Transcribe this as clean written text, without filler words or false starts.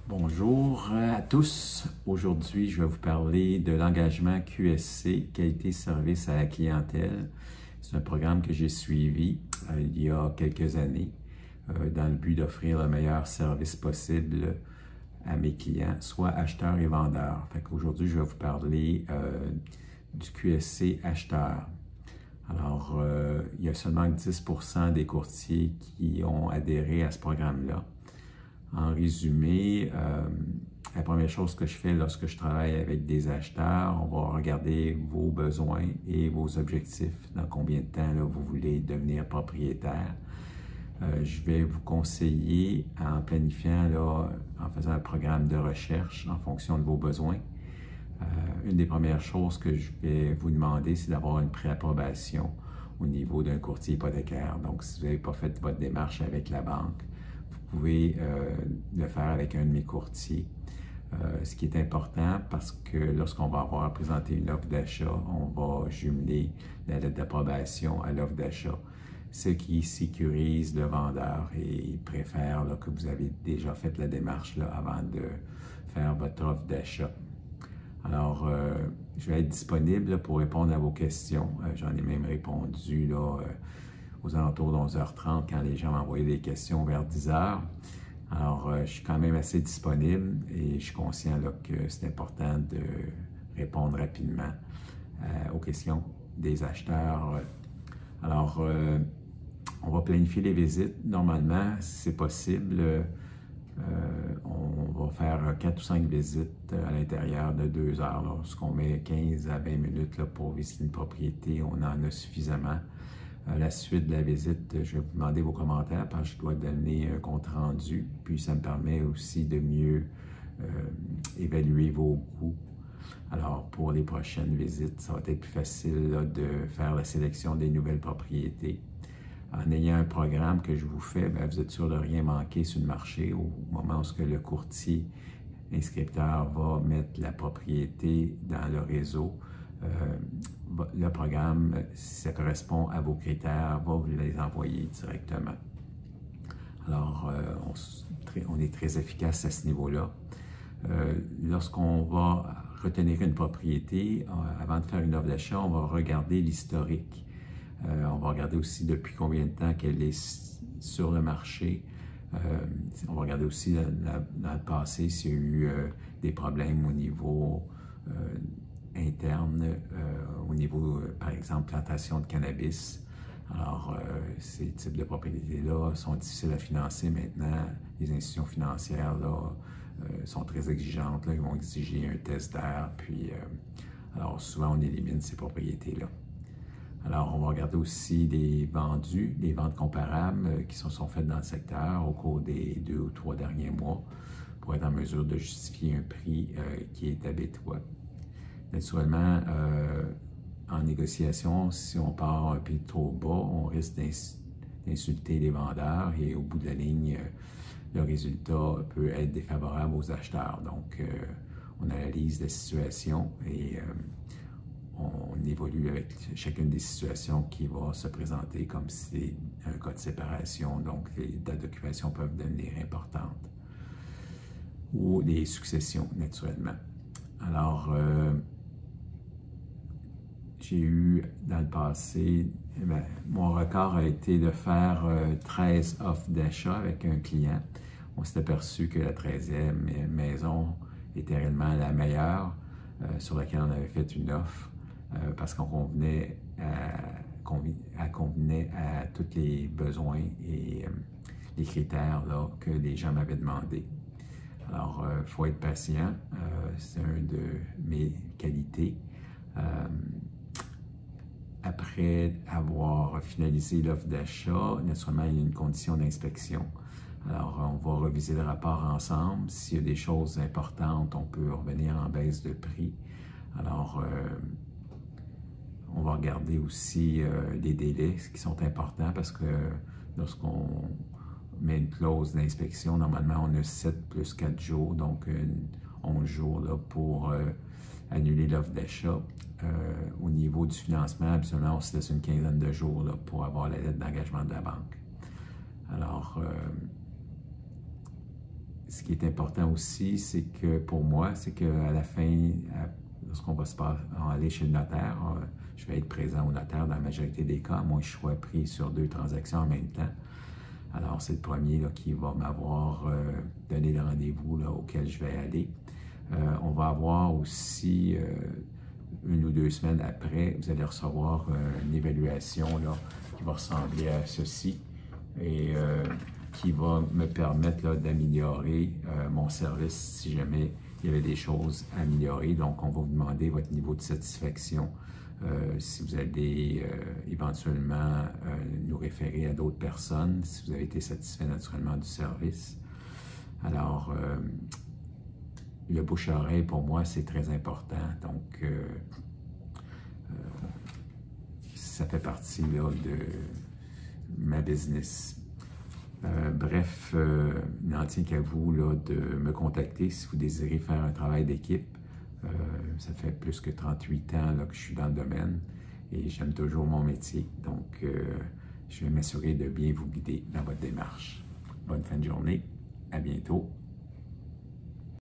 Bonjour à tous. Aujourd'hui, je vais vous parler de l'engagement QSC, qualité service à la clientèle. C'est un programme que j'ai suivi il y a quelques années dans le but d'offrir le meilleur service possible à mes clients, soit acheteurs et vendeurs. Aujourd'hui, je vais vous parler du QSC acheteur. Alors, il y a seulement 10% des courtiers qui ont adhéré à ce programme-là. En résumé, la première chose que je fais lorsque je travaille avec des acheteurs, on va regarder vos besoins et vos objectifs, dans combien de temps là, vous voulez devenir propriétaire. Je vais vous conseiller en planifiant, là, en faisant un programme de recherche en fonction de vos besoins. Une des premières choses que je vais vous demander, c'est d'avoir une préapprobation au niveau d'un courtier hypothécaire. Donc, si vous n'avez pas fait votre démarche avec la banque, vous pouvez le faire avec un de mes courtiers. Ce qui est important parce que lorsqu'on va avoir présenté une offre d'achat, on va jumeler la lettre d'approbation à l'offre d'achat, ce qui sécurise le vendeur et il préfère là, que vous avez déjà fait la démarche là, avant de faire votre offre d'achat. Alors, je vais être disponible là, pour répondre à vos questions. J'en ai même répondu là, aux alentours de 11h30 quand les gens m'envoyaient des questions vers 10h. Alors, je suis quand même assez disponible et je suis conscient là, que c'est important de répondre rapidement aux questions des acheteurs. Alors, on va planifier les visites. Normalement, si c'est possible, on va faire 4 ou 5 visites à l'intérieur de 2 heures. Lorsqu'on met 15 à 20 minutes là, pour visiter une propriété, on en a suffisamment. À la suite de la visite, je vais vous demander vos commentaires parce que je dois donner un compte rendu. Puis ça me permet aussi de mieux évaluer vos coûts. Alors pour les prochaines visites, ça va être plus facile là, de faire la sélection des nouvelles propriétés. En ayant un programme que je vous fais, bien, vous êtes sûr de rien manquer sur le marché au moment où le courtier inscripteur va mettre la propriété dans le réseau. Le programme, si ça correspond à vos critères, va vous les envoyer directement. Alors, on est très efficace à ce niveau-là. Lorsqu'on va retenir une propriété, avant de faire une offre d'achat, on va regarder l'historique. On va regarder aussi depuis combien de temps qu'elle est sur le marché. On va regarder aussi dans le passé s'il y a eu des problèmes au niveau interne, au niveau, par exemple, plantation de cannabis. Alors, ces types de propriétés-là sont difficiles à financer maintenant. Les institutions financières là, sont très exigeantes. Là. Ils vont exiger un test d'air. Puis, alors, souvent, on élimine ces propriétés-là. Alors, on va regarder aussi les vendus, les ventes comparables qui sont faites dans le secteur au cours des 2 ou 3 derniers mois pour être en mesure de justifier un prix qui est adéquat. Naturellement, en négociation, si on part un prix trop bas, on risque d'insulter les vendeurs et au bout de la ligne, le résultat peut être défavorable aux acheteurs. Donc, on analyse la situation et on évolue avec chacune des situations qui va se présenter comme si c'est un cas de séparation, donc les dates d'occupation peuvent devenir importantes, ou les successions, naturellement. Alors, j'ai eu dans le passé, mon record a été de faire 13 offres d'achat avec un client. On s'est aperçu que la 13e maison était réellement la meilleure sur laquelle on avait fait une offre. Parce qu'on convenait à tous les besoins et les critères là, que les gens m'avaient demandé. Alors, il faut être patient, c'est une de mes qualités. Après avoir finalisé l'offre d'achat, naturellement, il y a une condition d'inspection. Alors, on va reviser le rapport ensemble. S'il y a des choses importantes, on peut revenir en baisse de prix. Alors, on va regarder aussi les délais qui sont importants parce que lorsqu'on met une clause d'inspection, normalement on a 7 plus 4 jours, donc 11 jours là, pour annuler l'offre d'achat. Au niveau du financement, absolument, on se laisse une quinzaine de jours là, pour avoir la lettre d'engagement de la banque. Alors, ce qui est important aussi, c'est que pour moi, c'est qu'à la fin, lorsqu'on va aller chez le notaire, je vais être présent au notaire dans la majorité des cas, à moins que je sois pris sur 2 transactions en même temps. Alors, c'est le premier là, qui va m'avoir donné le rendez-vous auquel je vais aller. On va avoir aussi, 1 ou 2 semaines après, vous allez recevoir une évaluation là, qui va ressembler à ceci et qui va me permettre d'améliorer mon service si jamais il y avait des choses à améliorer. Donc, on va vous demander votre niveau de satisfaction. Si vous allez éventuellement nous référer à d'autres personnes, si vous avez été satisfait naturellement du service. Alors, le bouche-à-oreille, pour moi, c'est très important. Donc, ça fait partie là, de ma business. Bref, il n'en tient qu'à vous là, de me contacter si vous désirez faire un travail d'équipe. Ça fait plus que 38 ans là, que je suis dans le domaine et j'aime toujours mon métier. Donc, je vais m'assurer de bien vous guider dans votre démarche. Bonne fin de journée. À bientôt.